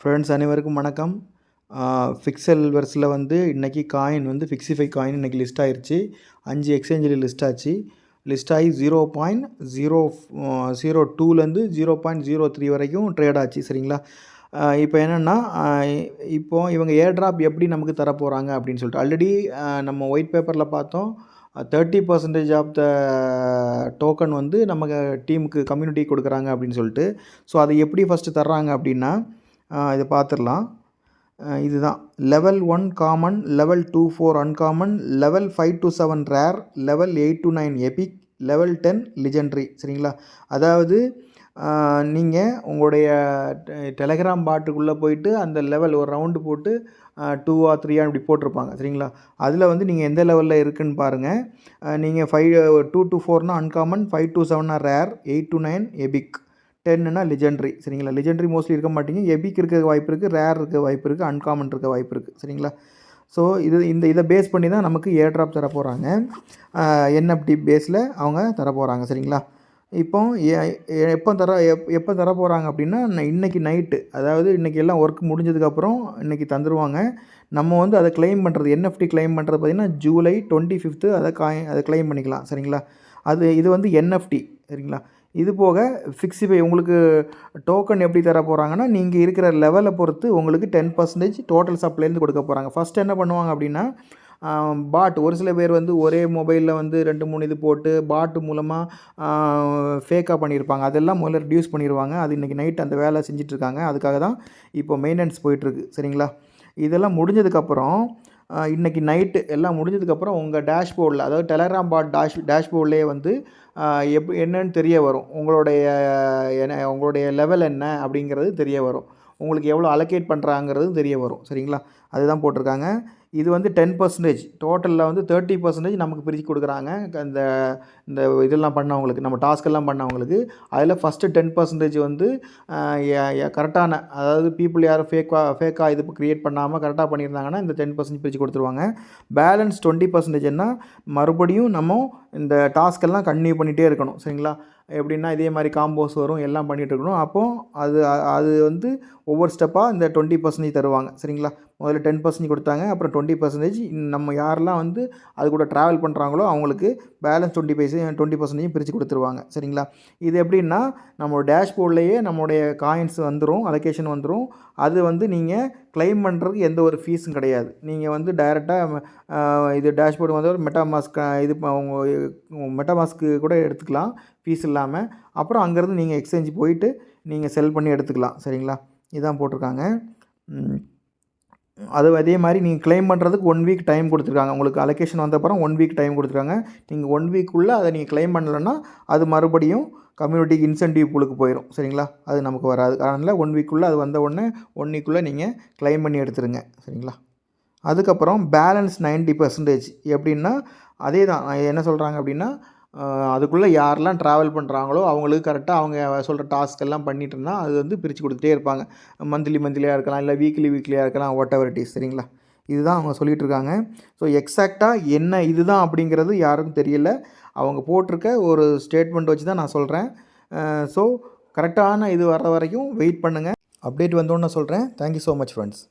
Friends அனைவருக்கும் வணக்கம். Pixel வெர்ஸில் வந்து இன்றைக்கி காயின் வந்து ஃபிக்ஸிஃபை காயின் இன்றைக்கி லிஸ்ட் ஆயிடுச்சு. 5 எக்ஸ்சேஞ்சில் லிஸ்ட் ஆச்சு. லிஸ்ட் ஆகி 0.002லேருந்து 0.03 வரைக்கும் ட்ரேட் ஆச்சு. சரிங்களா? இப்போ என்னென்னா, இப்போது இவங்க ஏர் ட்ராப் எப்படி நமக்கு தரப்போகிறாங்க அப்படின்னு சொல்லிட்டு ஆல்ரெடி நம்ம ஒயிட் பேப்பரில் பார்த்தோம். 30% ஆஃப் த டோக்கன் வந்து நமக்கு டீமுக்கு கம்யூனிட்டி கொடுக்குறாங்க அப்படின்னு சொல்லிட்டு. ஸோ அதை எப்படி ஃபஸ்ட்டு தர்றாங்க அப்படின்னா, இதை பார்த்துடலாம். இதுதான் level 1 common, level 2-4 uncommon, level 5-7 rare, level 8-9 Epic, level 10 legendary. சரிங்களா? அதாவது நீங்கள் உங்களுடைய டெலகிராம் பாட்டுக்குள்ளே போயிட்டு அந்த லெவல் ஒரு ரவுண்டு போட்டு 2 or 3 இப்படி போட்டிருப்பாங்க. சரிங்களா? அதில் வந்து நீங்கள் எந்த லெவலில் இருக்குதுன்னு பாருங்கள். நீங்கள் 2-4 அன்காமன், 5-7 ரேர், 8-9 எபிக், 10னா லிஜெண்ட்ரி. சரிங்களா? லிஜெண்ட்ரி மோஸ்ட்லி இருக்க மாட்டீங்க. எபிக் இருக்க வாய்ப்பு இருக்குது, ரேர் இருக்க வாய்ப்பு இருக்குது, அன்காமன் இருக்க வாய்ப்பு இருக்குது. சரிங்களா? ஸோ இதை பேஸ் பண்ணி தான் நமக்கு ஏர் ட்ராப் தர போகிறாங்க. என்எஃப்டி பேஸில் அவங்க தர போகிறாங்க. சரிங்களா? இப்போ எப்போ தர போகிறாங்க அப்படின்னா, இன்றைக்கி நைட்டு, அதாவது இன்றைக்கி எல்லாம் ஒர்க் முடிஞ்சதுக்கப்புறம் இன்றைக்கி தந்துடுவாங்க. நம்ம வந்து அதை கிளைம் பண்ணுறது, என்எஃப்டி கிளைம் பண்ணுறது பார்த்திங்கன்னா ஜூலை 25 அதை கிளைம் பண்ணிக்கலாம். சரிங்களா? இது வந்து என்எஃப்டி. சரிங்களா? இது போக ஃபிக்ஸிஃபை உங்களுக்கு டோக்கன் எப்படி தர போகிறாங்கன்னா, நீங்கள் இருக்கிற லெவலை பொறுத்து உங்களுக்கு 10% டோட்டல் சப்ளைலேருந்து கொடுக்க போகிறாங்க. ஃபஸ்ட்டு என்ன பண்ணுவாங்க அப்படின்னா, பாட் ஒரு சில பேர் வந்து ஒரே மொபைலில் வந்து 2-3 இது போட்டு பாட்டு மூலமாக ஃபேக்காக பண்ணியிருப்பாங்க. அதெல்லாம் முதல்ல ரிடியூஸ் பண்ணிடுவாங்க. அது இன்றைக்கி நைட் அந்த வேலை செஞ்சிட்ருக்காங்க. அதுக்காக தான் இப்போ மெயின்டெனன்ஸ் போயிட்டுருக்கு. சரிங்களா? இதெல்லாம் முடிஞ்சதுக்கப்புறம் இன்றைக்கி நைட்டு எல்லாம் முடிஞ்சதுக்கப்புறம் உங்கள் டேஷ்போர்டில், அதாவது டெலகிராம் பாட் டேஷ்போர்ட்லேயே வந்து என்னன்னு தெரிய வரும். உங்களுடைய லெவல் என்ன அப்படிங்கிறது தெரிய வரும். உங்களுக்கு எவ்வளோ அலோகேட் பண்ணுறாங்கிறது தெரிய வரும். சரிங்களா? அதுதான் போட்டிருக்காங்க. இது வந்து 10%, டோட்டலில் வந்து 30% நமக்கு பிரித்து கொடுக்குறாங்க. இந்த இதெல்லாம் பண்ணவங்களுக்கு, நம்ம டாஸ்க்கெல்லாம் பண்ணவங்களுக்கு. அதில் ஃபஸ்ட்டு 10% வந்து கரெக்டான, அதாவது பீப்புள் யாரும் ஃபேக்காக இது க்ரியேட் பண்ணாமல் கரெக்டாக பண்ணியிருந்தாங்கன்னா இந்த 10% பிரித்து கொடுத்துருவாங்க. பேலன்ஸ் 20%ன்னா மறுபடியும் நம்ம இந்த டாஸ்க்கெல்லாம் கன்டினியூ பண்ணிகிட்டே இருக்கணும். சரிங்களா? எப்படின்னா இதே மாதிரி காம்போஸ் வரும், எல்லாம் பண்ணிகிட்டு இருக்கணும். அப்போது அது வந்து ஒவ்வொரு ஸ்டெப்பாக இந்த 20% தருவாங்க. சரிங்களா? முதல்ல 10% கொடுத்தாங்க, அப்புறம் 20% நம்ம யாரெல்லாம் வந்து அது கூட ட்ராவல் பண்ணுறாங்களோ அவங்களுக்கு பேலன்ஸ் 20% பிரித்து கொடுத்துருவாங்க. சரிங்களா? இது எப்படின்னா, நம்ம டேஷ்போர்ட்லேயே நம்மளுடைய காயின்ஸ் வந்துடும், அலோகேஷன் வந்துடும். அது வந்து நீங்கள் கிளைம் பண்ணுறதுக்கு எந்த ஒரு ஃபீஸும் கிடையாது. நீங்கள் வந்து டைரெக்டாக இது டேஷ்போர்டு வந்து ஒரு மெட்டாமாஸ்க் மெட்டாமாஸ்க்கு கூட எடுத்துக்கலாம் ஃபீஸ் இல்லாமல். அப்புறம் அங்கேருந்து நீங்கள் எக்ஸ்சேஞ்ச் போயிட்டு நீங்கள் செல் பண்ணி எடுத்துக்கலாம். சரிங்களா? இதான் போட்டிருக்காங்க. அதே மாதிரி நீங்கள் கிளைம் பண்ணுறதுக்கு 1 வீக் டைம் கொடுத்துருக்காங்க. உங்களுக்கு அலோகேஷன் வந்தப்பறம் 1 வீக் டைம் கொடுத்துருக்காங்க. நீங்கள் 1 வீக்குள்ளே அதை நீங்கள் கிளைம் பண்ணலைன்னா அது மறுபடியும் கம்யூனிட்டிக்கு இன்சென்டிவ் பூலுக்கு போயிடும். சரிங்களா? அது நமக்கு வராது. அதனால் 1 வீக்குள்ளே அது வந்த உடனே 1 வீக்குள்ளே நீங்கள் கிளைம் பண்ணி எடுத்துருங்க. சரிங்களா? அதுக்கப்புறம் பேலன்ஸ் 90% எப்படின்னா, அதே தான் என்ன சொல்கிறாங்க அப்படின்னா, அதுக்குள்ளே யாரெல்லாம் ட்ராவல் பண்ணுறாங்களோ அவங்களுக்கு கரெக்டாக அவங்க சொல்கிற டாஸ்க் எல்லாம் பண்ணிட்டு இருந்தால் அது வந்து பிரித்து கொடுத்துட்டே இருப்பாங்க. மந்த்லியாக இருக்கலாம், இல்லை வீக்லியாக இருக்கலாம், வாட் எவர் இட் இஸ். சரிங்களா? இதுதான் அவங்க சொல்லிகிட்டு இருக்காங்க. ஸோ எக்ஸாக்டாக என்ன இதுதான் அப்படிங்கிறது யாருக்கும் தெரியல. அவங்க போட்டிருக்க ஒரு ஸ்டேட்மெண்ட் வச்சு தான் நான் சொல்கிறேன். ஸோ கரெக்டான இது வர்ற வரைக்கும் வெயிட் பண்ணுங்கள். அப்டேட் வந்தோன்னு சொல்கிறேன். Thank you so much friends.